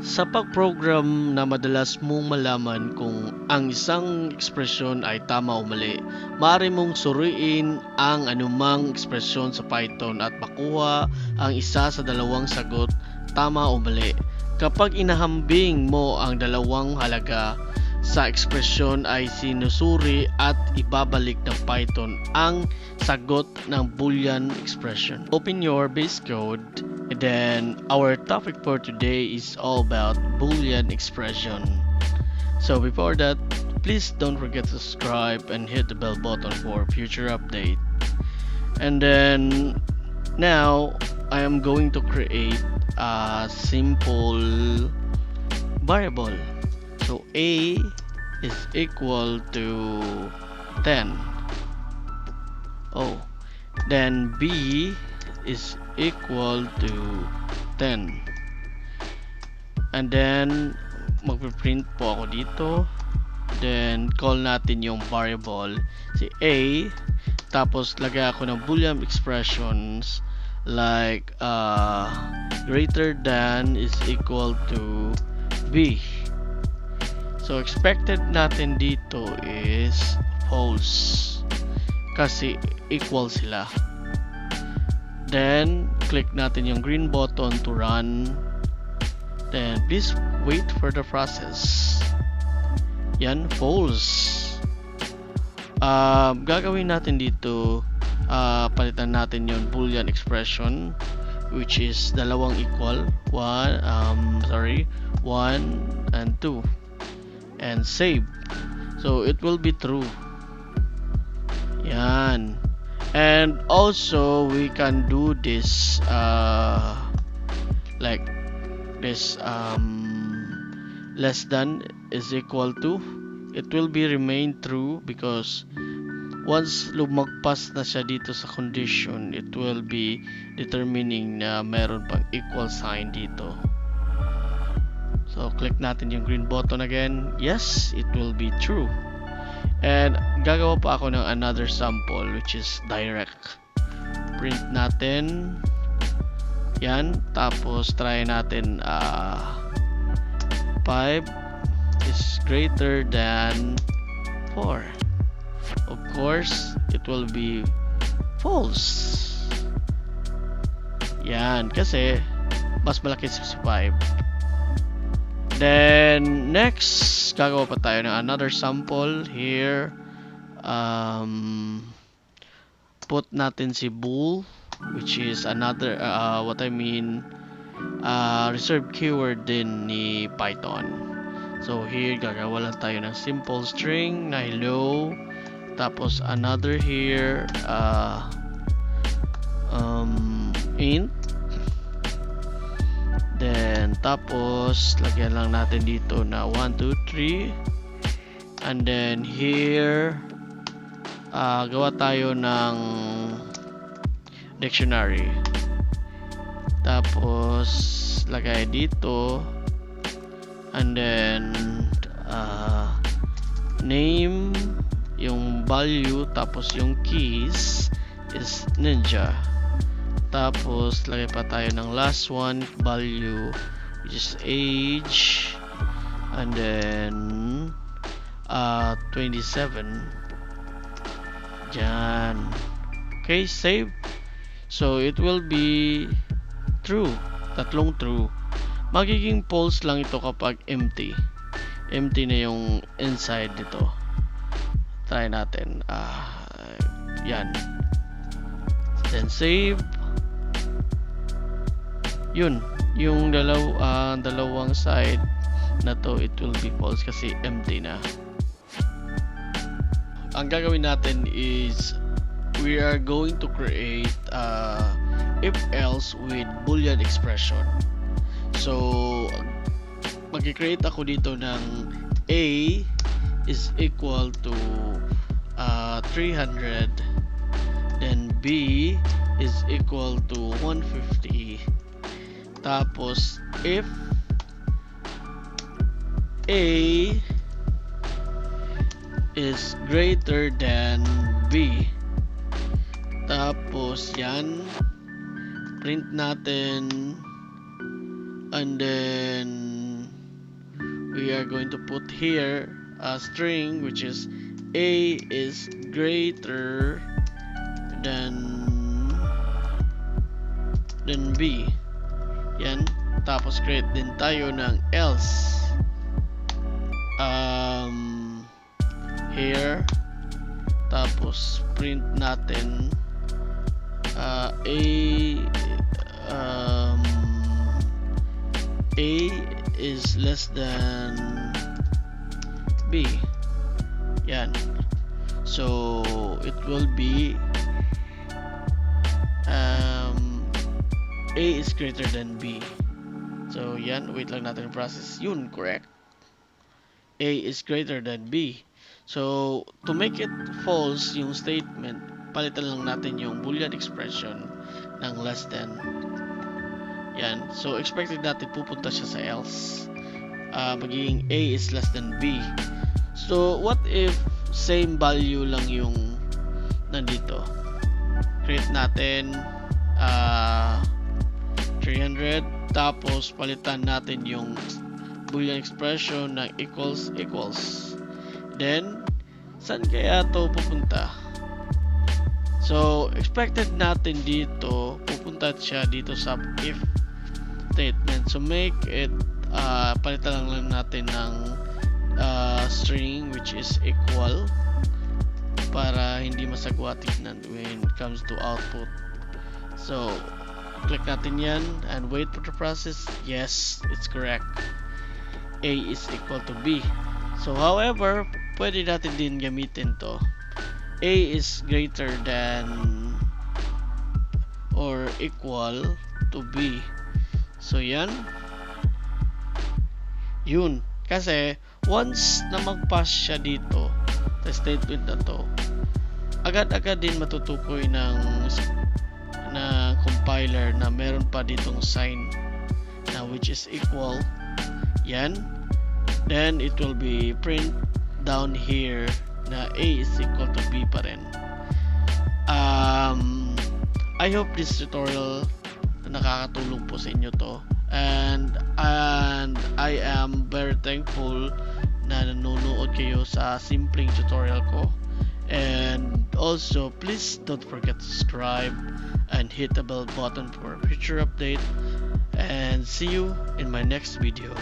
Sa pag-program na madalas mong malaman kung ang isang ekspresyon ay tama o mali, maaari mong suriin ang anumang ekspresyon sa Python at makuha ang isa sa dalawang sagot, tama o mali. Kapag inahambing mo ang dalawang halaga sa ekspresyon ay sinusuri at ibabalik ng Python ang sagot ng Boolean expression. Open your base code, and then our topic for today is all about Boolean expression. So before that, please don't forget to subscribe and hit the bell button for future update. And then now I am going to create a simple variable. So A is equal to 10. Oh, then B is equal to 10. And then magpiprint po ako dito. Then call natin yung variable si A. Tapos lagay ako ng Boolean expressions like greater than is equal to B. So expected natin dito is false kasi equal sila. Then click natin yung green button to run. Then please wait for the process. Yan, false. Gagawin natin dito, palitan natin yung Boolean expression which is dalawang equal, 1 and 2. And save. So it will be true. Yan. And also we can do this like this, less than is equal to. It will be remain true because once lumagpas na siya dito sa condition, it will be determining na meron pang equal sign dito. So click natin yung green button again. Yes, it will be true. And gagawa pa ako ng another sample which is direct. Print natin. Yan. Tapos try natin 5 is greater than 4. Of course, it will be false. Yan. Kasi mas malaki si 5. Then next, gagawa pa tayo ng another sample here. Put natin si bool, which is another reserved keyword din ni Python. So here gagawa lang tayo ng simple string na hello, tapos another here int. Then tapos lagyan lang natin dito na 1 2 3, and then here gawa tayo ng dictionary. Tapos lagay dito, and then name yung value, tapos yung keys is ninja. Tapos lagay pa tayo ng last one value which is age, and then 27. Diyan. Okay, save. So it will be true. Tatlong true. Magiging false lang ito kapag empty. Empty na yung inside nito. Try natin. Yan. Then save. Yun, yung dalawang side na to, it will be false kasi empty na. Ang gagawin natin is we are going to create if else with Boolean expression. So mag-create ako dito ng A is equal to 300, then B is equal to 150. Tapos if A is greater than B, tapos yan print natin, and then we are going to put here a string which is a is greater than b. Yan. Tapos create din tayo ng else. Here. Tapos print natin a is less than b. Yan. So it will be a is greater than b. So yan, wait lang natin yung process. Yun, correct. A is greater than b. So to make it false yung statement, palitan lang natin yung boolean expression ng less than. Yan. So expected natin pupunta siya sa else. Magiging a is less than b. So what if same value lang yung nandito? Create natin 300, tapos palitan natin yung boolean expression ng equals. Then saan kaya to pupunta? So expected natin dito pupunta siya dito sa if statement. So make it palitan lang natin ng string which is equal para hindi masagwa tignan when it comes to output. So click natin yan and wait for the process. Yes, it's correct. A is equal to B. So however, pwede natin din gamitin to. A is greater than or equal to B. So yan. Yun. Kasi once na mag-pass siya dito sa statement na to, agad-agad din matutukoy ng compiler na meron pa ditong sign na which is equal. Yan. Then it will be print down here na A is equal to B pa rin. I hope this tutorial nakakatulong po sa inyo to, and I am very thankful na nanonood kayo sa simpleng tutorial ko. And also, please don't forget to subscribe and hit the bell button for future update, and see you in my next video.